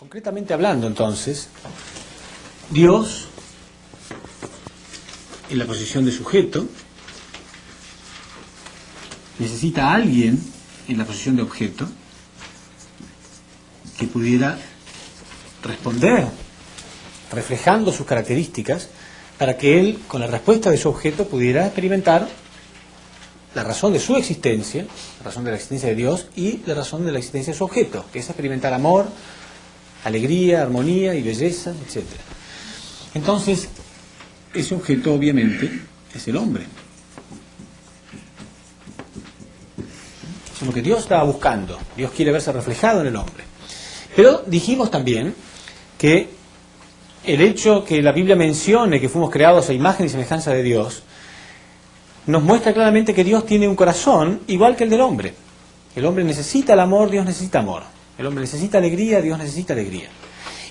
Concretamente hablando, entonces, Dios, en la posición de sujeto, necesita a alguien en la posición de objeto que pudiera responder, reflejando sus características, para que él, con la respuesta de su objeto, pudiera experimentar la razón de su existencia, la razón de la existencia de Dios y la razón de la existencia de su objeto, que es experimentar amor, alegría, armonía y belleza, etc. Entonces, ese objeto obviamente es el hombre. Eso es lo que Dios estaba buscando. Dios quiere verse reflejado en el hombre. Pero dijimos también que el hecho que la Biblia mencione que fuimos creados a imagen y semejanza de Dios nos muestra claramente que Dios tiene un corazón igual que el del hombre. El hombre necesita el amor, Dios necesita amor. El hombre necesita alegría, Dios necesita alegría.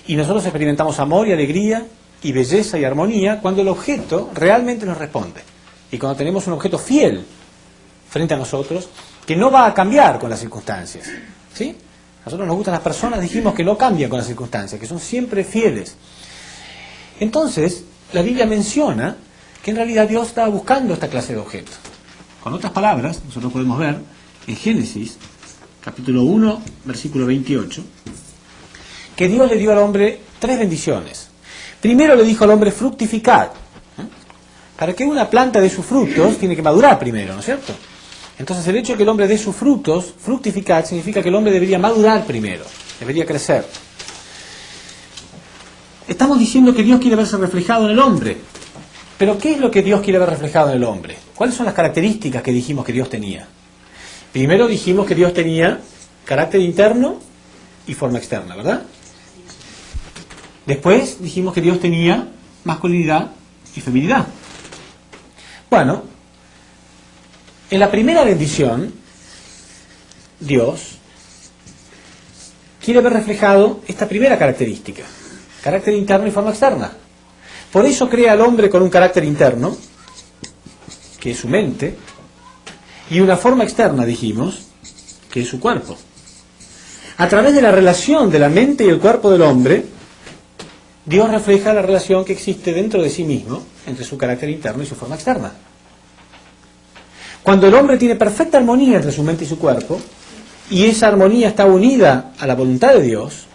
Y nosotros experimentamos amor y alegría y belleza y armonía cuando el objeto realmente nos responde. Y cuando tenemos un objeto fiel frente a nosotros, que no va a cambiar con las circunstancias. ¿Sí? A nosotros nos gustan las personas, dijimos que no cambian con las circunstancias, que son siempre fieles. Entonces, la Biblia menciona que en realidad Dios estaba buscando esta clase de objetos. Con otras palabras, nosotros podemos ver en Génesis, capítulo 1, versículo 28, que Dios le dio al hombre 3 bendiciones. Primero le dijo al hombre: fructificad. Para que una planta dé sus frutos, tiene que madurar primero, ¿no es cierto? Entonces el hecho de que el hombre dé sus frutos, fructificad, significa que el hombre debería madurar primero, debería crecer. Estamos diciendo que Dios quiere verse reflejado en el hombre. Pero ¿qué es lo que Dios quiere ver reflejado en el hombre? ¿Cuáles son las características que dijimos que Dios tenía? Primero dijimos que Dios tenía carácter interno y forma externa, ¿verdad? Después dijimos que Dios tenía masculinidad y feminidad. Bueno, en la primera bendición, Dios quiere ver reflejado esta primera característica, carácter interno y forma externa. Por eso crea al hombre con un carácter interno, que es su mente, y una forma externa, dijimos, que es su cuerpo. A través de la relación de la mente y el cuerpo del hombre, Dios refleja la relación que existe dentro de sí mismo entre su carácter interno y su forma externa. Cuando el hombre tiene perfecta armonía entre su mente y su cuerpo, y esa armonía está unida a la voluntad de Dios,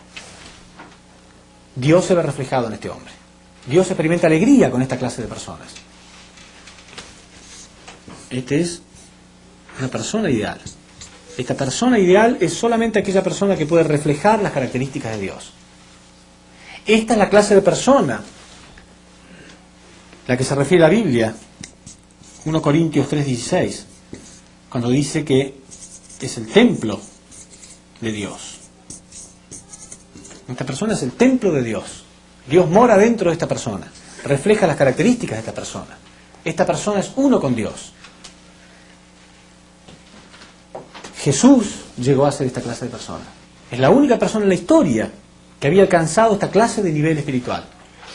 Dios se ve reflejado en este hombre. Dios experimenta alegría con esta clase de personas. Esta es una persona ideal. Esta persona ideal es solamente aquella persona que puede reflejar las características de Dios. Esta es la clase de persona a la que se refiere la Biblia, 1 Corintios 3:16, cuando dice que es el templo de Dios. Esta persona es el templo de Dios. Dios mora dentro de esta persona, refleja las características de esta persona. Esta persona es uno con Dios. Jesús llegó a ser esta clase de persona. Es la única persona en la historia que había alcanzado esta clase de nivel espiritual.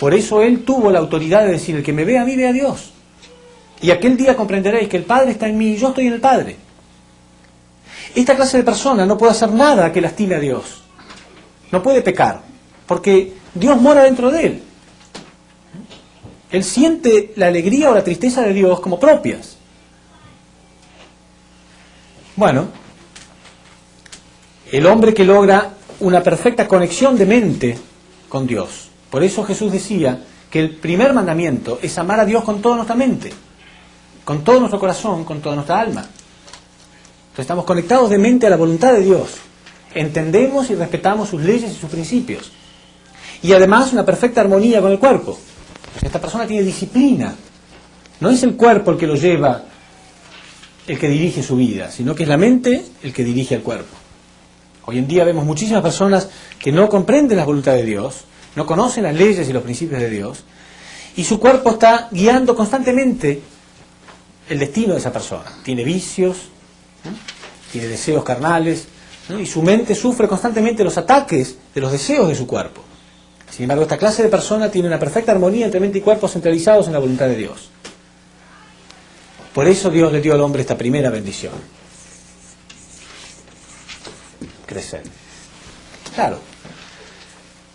Por eso Él tuvo la autoridad de decir: el que me ve a mí, ve a Dios. Y aquel día comprenderéis que el Padre está en mí y yo estoy en el Padre. Esta clase de persona no puede hacer nada que lastime a Dios. No puede pecar, porque Dios mora dentro de él. Él siente la alegría o la tristeza de Dios como propias. Bueno, el hombre que logra una perfecta conexión de mente con Dios. Por eso Jesús decía que el primer mandamiento es amar a Dios con toda nuestra mente, con todo nuestro corazón, con toda nuestra alma. Entonces estamos conectados de mente a la voluntad de Dios. Entendemos y respetamos sus leyes y sus principios. Y además una perfecta armonía con el cuerpo. Esta persona tiene disciplina. No es el cuerpo el que lo lleva, el que dirige su vida, sino que es la mente el que dirige el cuerpo. Hoy en día vemos muchísimas personas que no comprenden la voluntad de Dios, no conocen las leyes y los principios de Dios, y su cuerpo está guiando constantemente el destino de esa persona. Tiene vicios, ¿no? Tiene deseos carnales, ¿no? Y su mente sufre constantemente los ataques de los deseos de su cuerpo. Sin embargo, esta clase de persona tiene una perfecta armonía entre mente y cuerpo centralizados en la voluntad de Dios. Por eso Dios le dio al hombre esta primera bendición: crecer. Claro,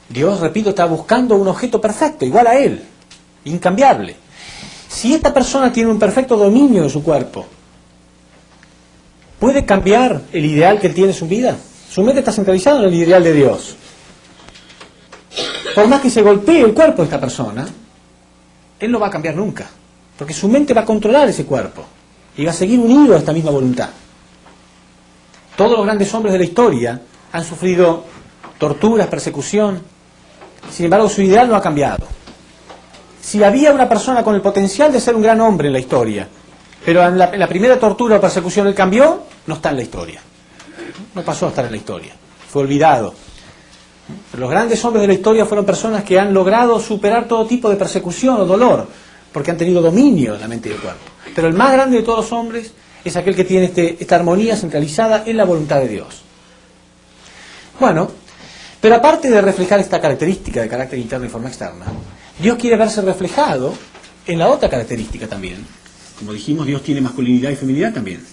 Dios, repito, está buscando un objeto perfecto, igual a Él, incambiable. Si esta persona tiene un perfecto dominio de su cuerpo, ¿puede cambiar el ideal que él tiene en su vida? Su mente está centralizada en el ideal de Dios. Por más que se golpee el cuerpo de esta persona, él no va a cambiar nunca, porque su mente va a controlar ese cuerpo y va a seguir unido a esta misma voluntad. Todos los grandes hombres de la historia han sufrido torturas, persecución, sin embargo su ideal no ha cambiado. Si había una persona con el potencial de ser un gran hombre en la historia, pero en la primera tortura o persecución él cambió, no está en la historia. No pasó a estar en la historia, fue olvidado. Pero los grandes hombres de la historia fueron personas que han logrado superar todo tipo de persecución o dolor, porque han tenido dominio en la mente y el cuerpo. Pero el más grande de todos los hombres es aquel que tiene esta armonía centralizada en la voluntad de Dios. Bueno, pero aparte de reflejar esta característica de carácter interno y forma externa, Dios quiere verse reflejado en la otra característica también. Como dijimos, Dios tiene masculinidad y feminidad también.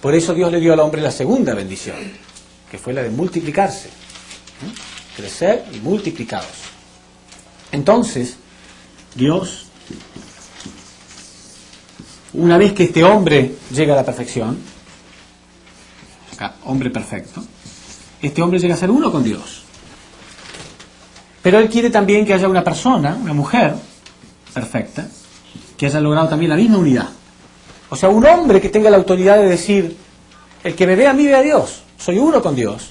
Por eso Dios le dio al hombre la segunda bendición, que fue la de multiplicarse, crecer y multiplicados. Entonces, Dios, una vez que este hombre llega a la perfección, acá, hombre perfecto, este hombre llega a ser uno con Dios. Pero Él quiere también que haya una persona, una mujer perfecta, que haya logrado también la misma unidad. O sea, un hombre que tenga la autoridad de decir, el que me ve a mí ve a Dios, soy uno con Dios.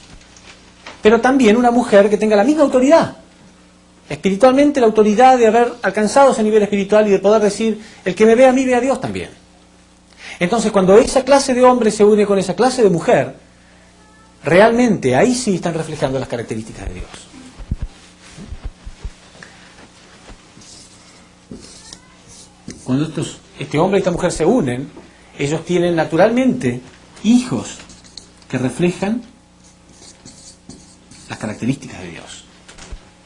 Pero también una mujer que tenga la misma autoridad. Espiritualmente la autoridad de haber alcanzado ese nivel espiritual y de poder decir, el que me ve a mí ve a Dios también. Entonces cuando esa clase de hombre se une con esa clase de mujer, realmente ahí sí están reflejando las características de Dios. Cuando este hombre y esta mujer se unen, ellos tienen naturalmente hijos que reflejan las características de Dios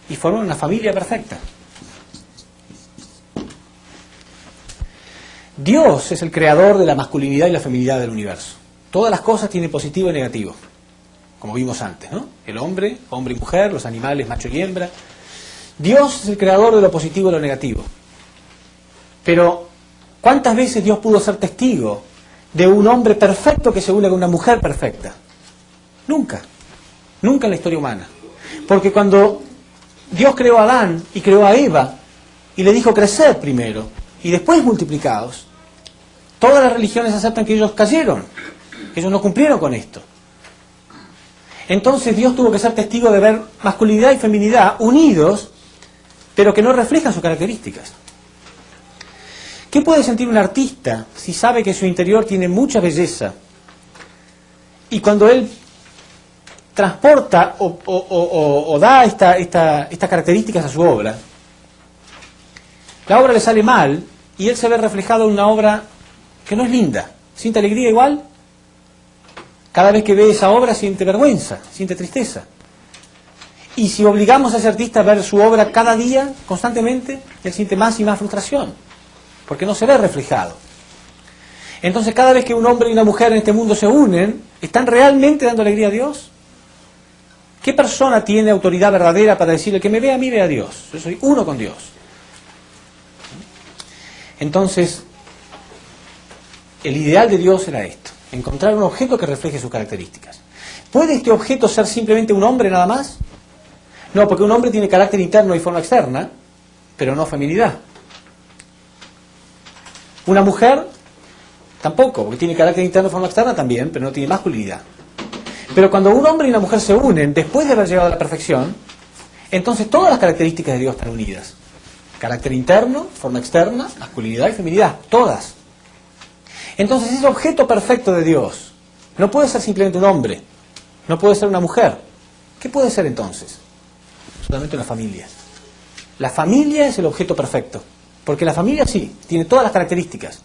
y forman una familia perfecta. Dios es el creador de la masculinidad y la feminidad del universo. Todas las cosas tienen positivo y negativo, como vimos antes, ¿no? El hombre, hombre y mujer, los animales, macho y hembra. Dios es el creador de lo positivo y lo negativo. Pero, ¿cuántas veces Dios pudo ser testigo de un hombre perfecto que se une con una mujer perfecta? Nunca. Nunca en la historia humana. Porque cuando Dios creó a Adán y creó a Eva y le dijo crecer primero y después multiplicados, todas las religiones aceptan que ellos cayeron, que ellos no cumplieron con esto. Entonces Dios tuvo que ser testigo de ver masculinidad y feminidad unidos, pero que no reflejan sus características. ¿Qué puede sentir un artista si sabe que su interior tiene mucha belleza y cuando él transporta o da estas características a su obra, la obra le sale mal y él se ve reflejado en una obra que no es linda? ¿Siente alegría igual? Cada vez que ve esa obra siente vergüenza, siente tristeza. Y si obligamos a ese artista a ver su obra cada día, constantemente, él siente más y más frustración, porque no se ve reflejado. Entonces, cada vez que un hombre y una mujer en este mundo se unen, ¿están realmente dando alegría a Dios? ¿Qué persona tiene autoridad verdadera para decirle que me ve a mí, ve a Dios? Yo soy uno con Dios. Entonces, el ideal de Dios era esto: encontrar un objeto que refleje sus características. ¿Puede este objeto ser simplemente un hombre nada más? No, porque un hombre tiene carácter interno y forma externa, pero no feminidad. Una mujer tampoco, porque tiene carácter interno y forma externa también, pero no tiene masculinidad. Pero cuando un hombre y una mujer se unen después de haber llegado a la perfección, entonces todas las características de Dios están unidas. Carácter interno, forma externa, masculinidad y feminidad, todas. Entonces ese objeto perfecto de Dios no puede ser simplemente un hombre, no puede ser una mujer. ¿Qué puede ser entonces? Solamente una familia. La familia es el objeto perfecto, porque la familia sí, tiene todas las características.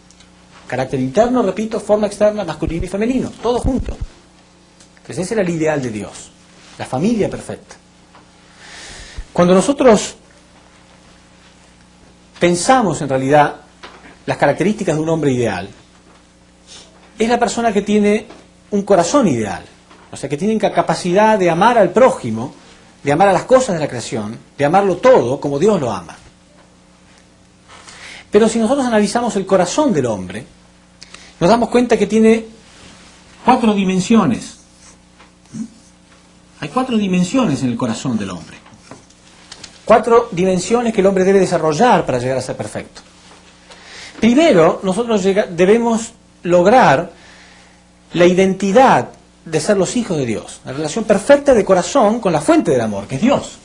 Carácter interno, repito, forma externa, masculino y femenino, todo junto. Entonces ese era el ideal de Dios, la familia perfecta. Cuando nosotros pensamos en realidad las características de un hombre ideal, es la persona que tiene un corazón ideal, o sea, que tiene capacidad de amar al prójimo de amar a las cosas de la creación, de amarlo todo como Dios lo ama. Pero si nosotros analizamos el corazón del hombre, nos damos cuenta que tiene 4 dimensiones. Hay 4 dimensiones en el corazón del hombre. 4 dimensiones que el hombre debe desarrollar para llegar a ser perfecto. Primero, nosotros debemos lograr la identidad de ser los hijos de Dios, la relación perfecta de corazón con la fuente del amor, que es Dios.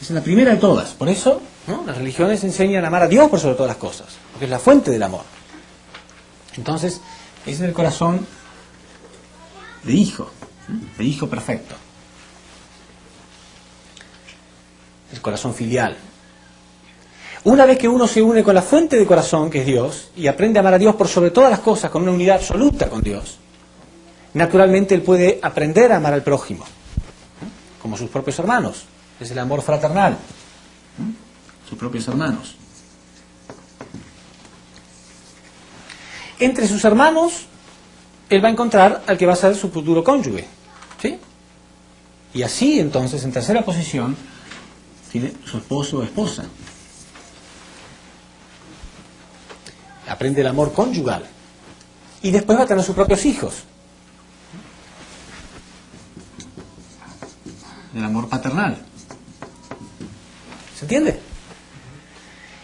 Es la primera de todas. Por eso, ¿no?, las religiones enseñan a amar a Dios por sobre todas las cosas, porque es la fuente del amor. Entonces, ese es el corazón de hijo perfecto. El corazón filial. Una vez que uno se une con la fuente de corazón, que es Dios, y aprende a amar a Dios por sobre todas las cosas, con una unidad absoluta con Dios, naturalmente él puede aprender a amar al prójimo, como sus propios hermanos. Es el amor fraternal. Sus propios hermanos. Entre sus hermanos, él va a encontrar al que va a ser su futuro cónyuge. ¿Sí? Y así, entonces, en tercera posición, tiene su esposo o esposa. Aprende el amor conyugal. Y después va a tener sus propios hijos. El amor paternal. ¿Se entiende?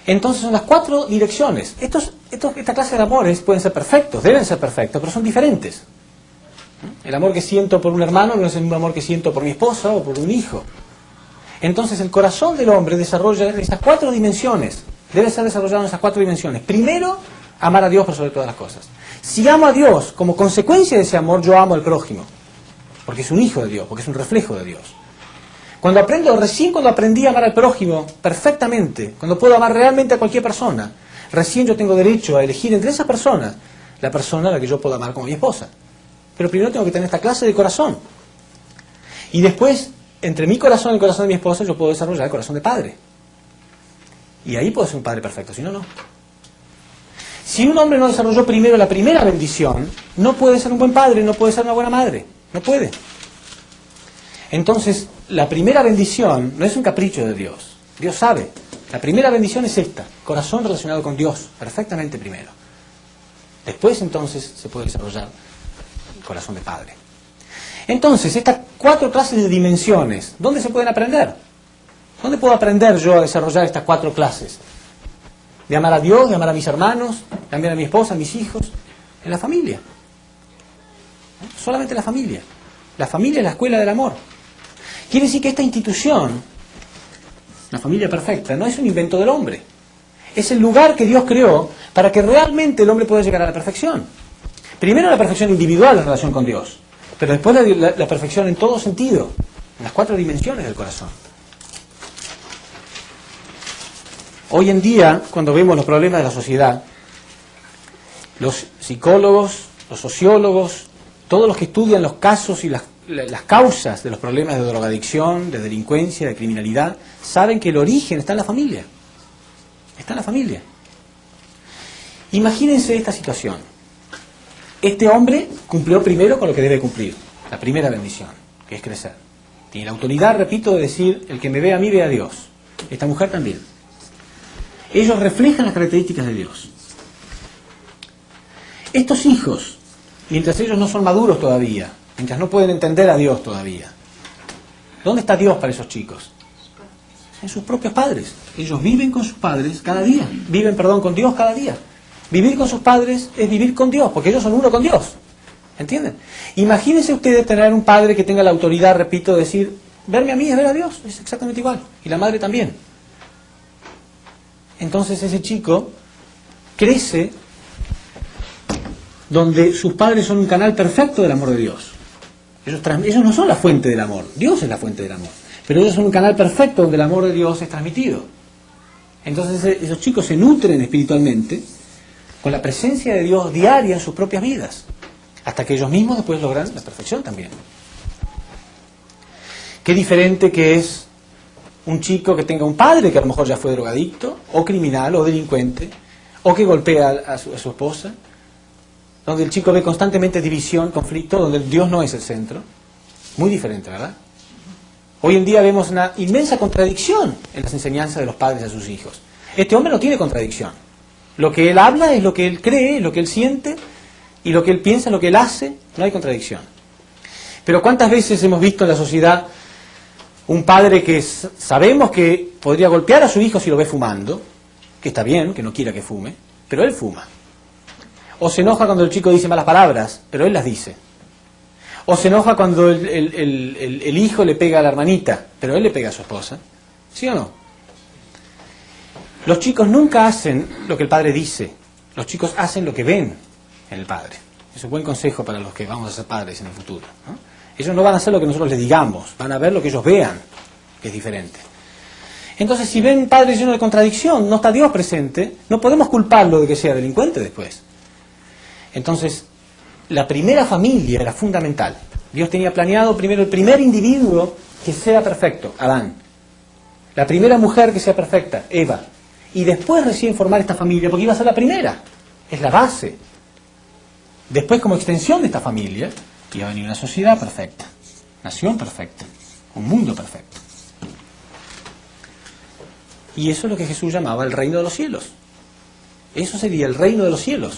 Entonces son las 4 direcciones. Esta clase de amores pueden ser perfectos, deben ser perfectos, pero son diferentes. El amor que siento por un hermano no es el mismo amor que siento por mi esposa o por un hijo. Entonces el corazón del hombre desarrolla esas 4 dimensiones. Debe ser desarrollado en esas 4 dimensiones. Primero, amar a Dios por sobre todas las cosas. Si amo a Dios, como consecuencia de ese amor, yo amo al prójimo. Porque es un hijo de Dios, porque es un reflejo de Dios. Recién cuando aprendí a amar al prójimo perfectamente, cuando puedo amar realmente a cualquier persona, recién yo tengo derecho a elegir entre esa persona, la persona a la que yo puedo amar como mi esposa. Pero primero tengo que tener esta clase de corazón. Y después, entre mi corazón y el corazón de mi esposa, yo puedo desarrollar el corazón de padre. Y ahí puedo ser un padre perfecto, si no, no. Si un hombre no desarrolló primero la primera bendición, no puede ser un buen padre, no puede ser una buena madre. No puede. Entonces, la primera bendición no es un capricho de Dios. Dios sabe. La primera bendición es esta, corazón relacionado con Dios, perfectamente primero. Después, entonces, se puede desarrollar el corazón de padre. Entonces, estas 4 clases de dimensiones, ¿dónde se pueden aprender? ¿Dónde puedo aprender yo a desarrollar estas 4 clases? De amar a Dios, de amar a mis hermanos, de amar a mi esposa, a mis hijos, en la familia. Solamente la familia. La familia es la escuela del amor. Quiere decir que esta institución, la familia perfecta, no es un invento del hombre. Es el lugar que Dios creó para que realmente el hombre pueda llegar a la perfección. Primero la perfección individual en relación con Dios, pero después la perfección en todo sentido, en las 4 dimensiones del corazón. Hoy en día, cuando vemos los problemas de la sociedad, los psicólogos, los sociólogos, todos los que estudian los casos y las causas de los problemas de drogadicción, de delincuencia, de criminalidad, saben que el origen está en la familia. Está en la familia. Imagínense esta situación. Este hombre cumplió primero con lo que debe cumplir, la primera bendición, que es crecer. Tiene la autoridad, repito, de decir, el que me ve a mí, ve a Dios. Esta mujer también. Ellos reflejan las características de Dios. Estos hijos, mientras ellos no son maduros todavía, mientras no pueden entender a Dios todavía, ¿dónde está Dios para esos chicos? En sus propios padres. Ellos viven con sus padres cada día. Viven, con Dios cada día. Vivir con sus padres es vivir con Dios, porque ellos son uno con Dios. ¿Entienden? Imagínense ustedes tener un padre que tenga la autoridad, repito, de decir, verme a mí es ver a Dios. Es exactamente igual. Y la madre también. Entonces ese chico crece donde sus padres son un canal perfecto del amor de Dios. Ellos no son la fuente del amor, Dios es la fuente del amor. Pero ellos son un canal perfecto donde el amor de Dios es transmitido. Entonces esos chicos se nutren espiritualmente con la presencia de Dios diaria en sus propias vidas, hasta que ellos mismos después logran la perfección también. Qué diferente que es un chico que tenga un padre que a lo mejor ya fue drogadicto, o criminal, o delincuente, o que golpea a su esposa, donde el chico ve constantemente división, conflicto, donde Dios no es el centro. Muy diferente, ¿verdad? Hoy en día vemos una inmensa contradicción en las enseñanzas de los padres a sus hijos. Este hombre no tiene contradicción. Lo que él habla es lo que él cree, lo que él siente, y lo que él piensa es lo que él hace, no hay contradicción. Pero ¿cuántas veces hemos visto en la sociedad un padre que sabemos que podría golpear a su hijo si lo ve fumando, que está bien, que no quiera que fume, pero él fuma? O se enoja cuando el chico dice malas palabras, pero él las dice. O se enoja cuando el hijo le pega a la hermanita, pero él le pega a su esposa. ¿Sí o no? Los chicos nunca hacen lo que el padre dice. Los chicos hacen lo que ven en el padre. Es un buen consejo para los que vamos a ser padres en el futuro, ¿no? Ellos no van a hacer lo que nosotros les digamos, van a ver lo que ellos vean, que es diferente. Entonces, si ven padres llenos de contradicción, no está Dios presente, no podemos culparlo de que sea delincuente después. Entonces, la primera familia era fundamental. Dios tenía planeado primero el primer individuo que sea perfecto, Adán. La primera mujer que sea perfecta, Eva. Y después recién formar esta familia, porque iba a ser la primera. Es la base. Después, como extensión de esta familia, iba a venir una sociedad perfecta, nación perfecta, un mundo perfecto. Y eso es lo que Jesús llamaba el reino de los cielos. Eso sería el reino de los cielos.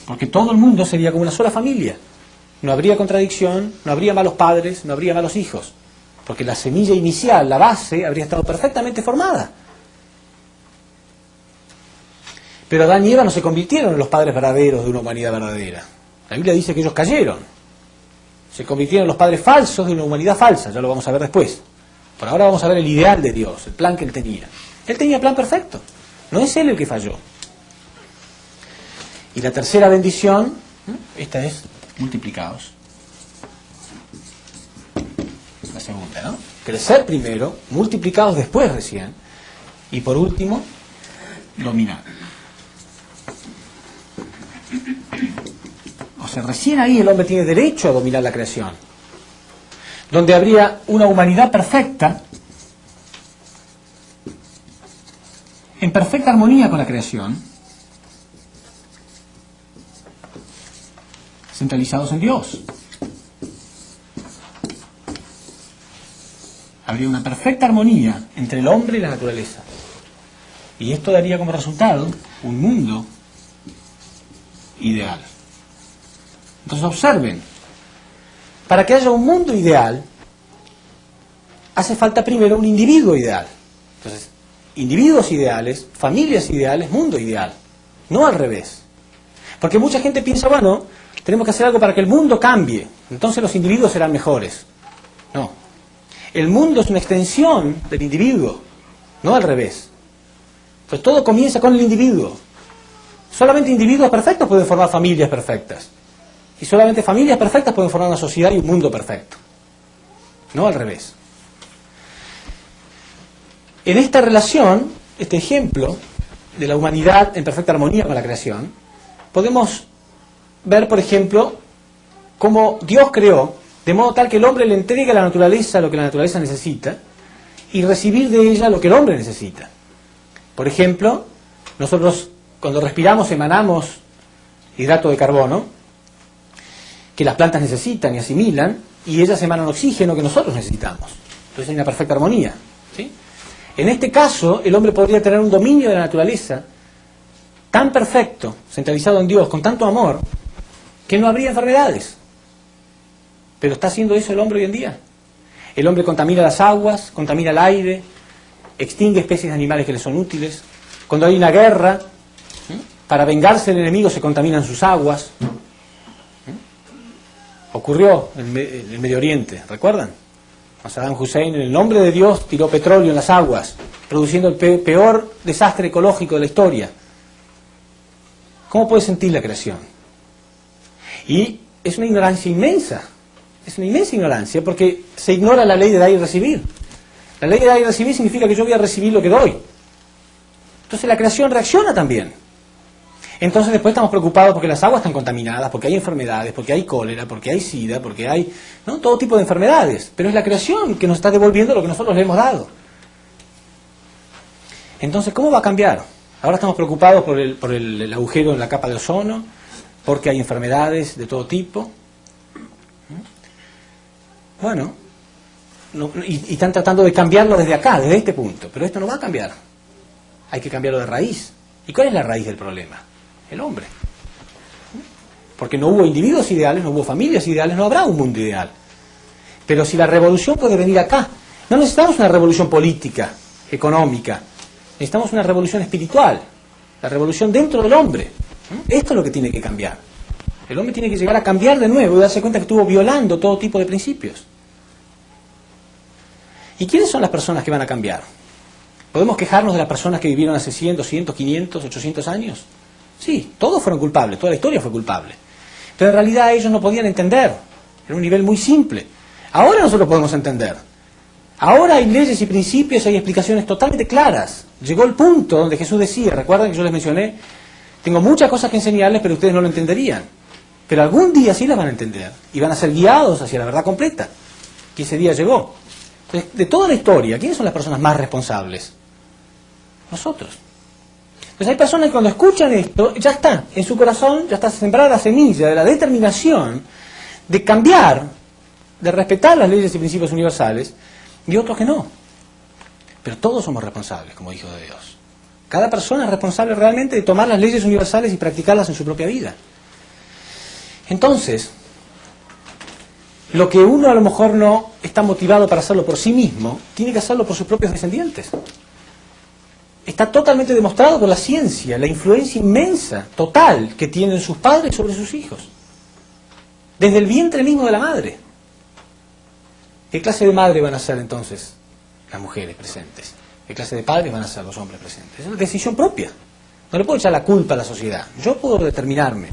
Porque todo el mundo sería como una sola familia. No habría contradicción, no habría malos padres, no habría malos hijos. Porque la semilla inicial, la base, habría estado perfectamente formada. Pero Adán y Eva no se convirtieron en los padres verdaderos de una humanidad verdadera. La Biblia dice que ellos cayeron. Se convirtieron en los padres falsos de una humanidad falsa. Ya lo vamos a ver después. Por ahora vamos a ver el ideal de Dios, el plan que Él tenía. Él tenía el plan perfecto. No es Él el que falló. Y la tercera bendición, esta es multiplicados. La segunda, ¿no? Crecer primero, multiplicados después recién. Y por último, dominar. O sea, recién ahí el hombre tiene derecho a dominar la creación. Donde habría una humanidad perfecta, en perfecta armonía con la creación, centralizados en Dios. Habría una perfecta armonía entre el hombre y la naturaleza. Y esto daría como resultado un mundo ideal. Entonces observen, para que haya un mundo ideal, hace falta primero un individuo ideal. Entonces, individuos ideales, familias ideales, mundo ideal. No al revés. Porque mucha gente piensa, bueno, tenemos que hacer algo para que el mundo cambie, entonces los individuos serán mejores. No. El mundo es una extensión del individuo, no al revés. Entonces todo comienza con el individuo. Solamente individuos perfectos pueden formar familias perfectas. Y solamente familias perfectas pueden formar una sociedad y un mundo perfecto. No al revés. En esta relación, este ejemplo de la humanidad en perfecta armonía con la creación, podemos ver, por ejemplo, cómo Dios creó de modo tal que el hombre le entregue a la naturaleza lo que la naturaleza necesita y recibir de ella lo que el hombre necesita. Por ejemplo, nosotros cuando respiramos emanamos hidrato de carbono, que las plantas necesitan y asimilan, y ellas emanan oxígeno que nosotros necesitamos. Entonces hay una perfecta armonía, ¿sí? En este caso, el hombre podría tener un dominio de la naturaleza tan perfecto, centralizado en Dios, con tanto amor, que no habría enfermedades. Pero ¿está haciendo eso el hombre hoy en día? El hombre contamina las aguas, contamina el aire, extingue especies de animales que le son útiles. Cuando hay una guerra, para vengarse del enemigo se contaminan sus aguas. Ocurrió en el Medio Oriente, ¿recuerdan? Saddam Hussein, en el nombre de Dios, tiró petróleo en las aguas, produciendo el peor desastre ecológico de la historia. ¿Cómo puede sentir la creación? Y es una ignorancia inmensa. Es una inmensa ignorancia porque se ignora la ley de dar y recibir. La ley de dar y recibir significa que yo voy a recibir lo que doy. Entonces la creación reacciona también. Entonces después estamos preocupados porque las aguas están contaminadas, porque hay enfermedades, porque hay cólera, porque hay sida, porque hay todo tipo de enfermedades. Pero es la creación que nos está devolviendo lo que nosotros le hemos dado. Entonces, ¿cómo va a cambiar? Ahora estamos preocupados por el agujero en la capa de ozono, porque hay enfermedades de todo tipo. Bueno, y están tratando de cambiarlo desde acá, desde este punto. Pero esto no va a cambiar. Hay que cambiarlo de raíz. ¿Y cuál es la raíz del problema? El hombre. Porque no hubo individuos ideales, no hubo familias ideales, no habrá un mundo ideal. Pero si la revolución puede venir acá, no necesitamos una revolución política, económica, necesitamos una revolución espiritual, la revolución dentro del hombre. Esto es lo que tiene que cambiar. El hombre tiene que llegar a cambiar de nuevo y darse cuenta que estuvo violando todo tipo de principios. ¿Y quiénes son las personas que van a cambiar? ¿Podemos quejarnos de las personas que vivieron hace 100, 200, 500, 800 años? Sí, todos fueron culpables, toda la historia fue culpable. Pero en realidad ellos no podían entender. Era un nivel muy simple. Ahora nosotros podemos entender. Ahora hay leyes y principios, hay explicaciones totalmente claras. Llegó el punto donde Jesús decía, recuerdan que yo les mencioné, tengo muchas cosas que enseñarles, pero ustedes no lo entenderían. Pero algún día sí las van a entender y van a ser guiados hacia la verdad completa. Y ese día llegó. Entonces, de toda la historia, ¿quiénes son las personas más responsables? Nosotros. Entonces hay personas que cuando escuchan esto, ya está, en su corazón ya está sembrada la semilla de la determinación de cambiar, de respetar las leyes y principios universales, y otros que no. Pero todos somos responsables como hijos de Dios. Cada persona es responsable realmente de tomar las leyes universales y practicarlas en su propia vida. Entonces, lo que uno a lo mejor no está motivado para hacerlo por sí mismo, tiene que hacerlo por sus propios descendientes. Está totalmente demostrado por la ciencia, la influencia inmensa, total, que tienen sus padres sobre sus hijos. Desde el vientre mismo de la madre. ¿Qué clase de madre van a ser entonces las mujeres presentes? ¿Qué clase de padres van a ser los hombres presentes? Es una decisión propia. No le puedo echar la culpa a la sociedad. Yo puedo determinarme.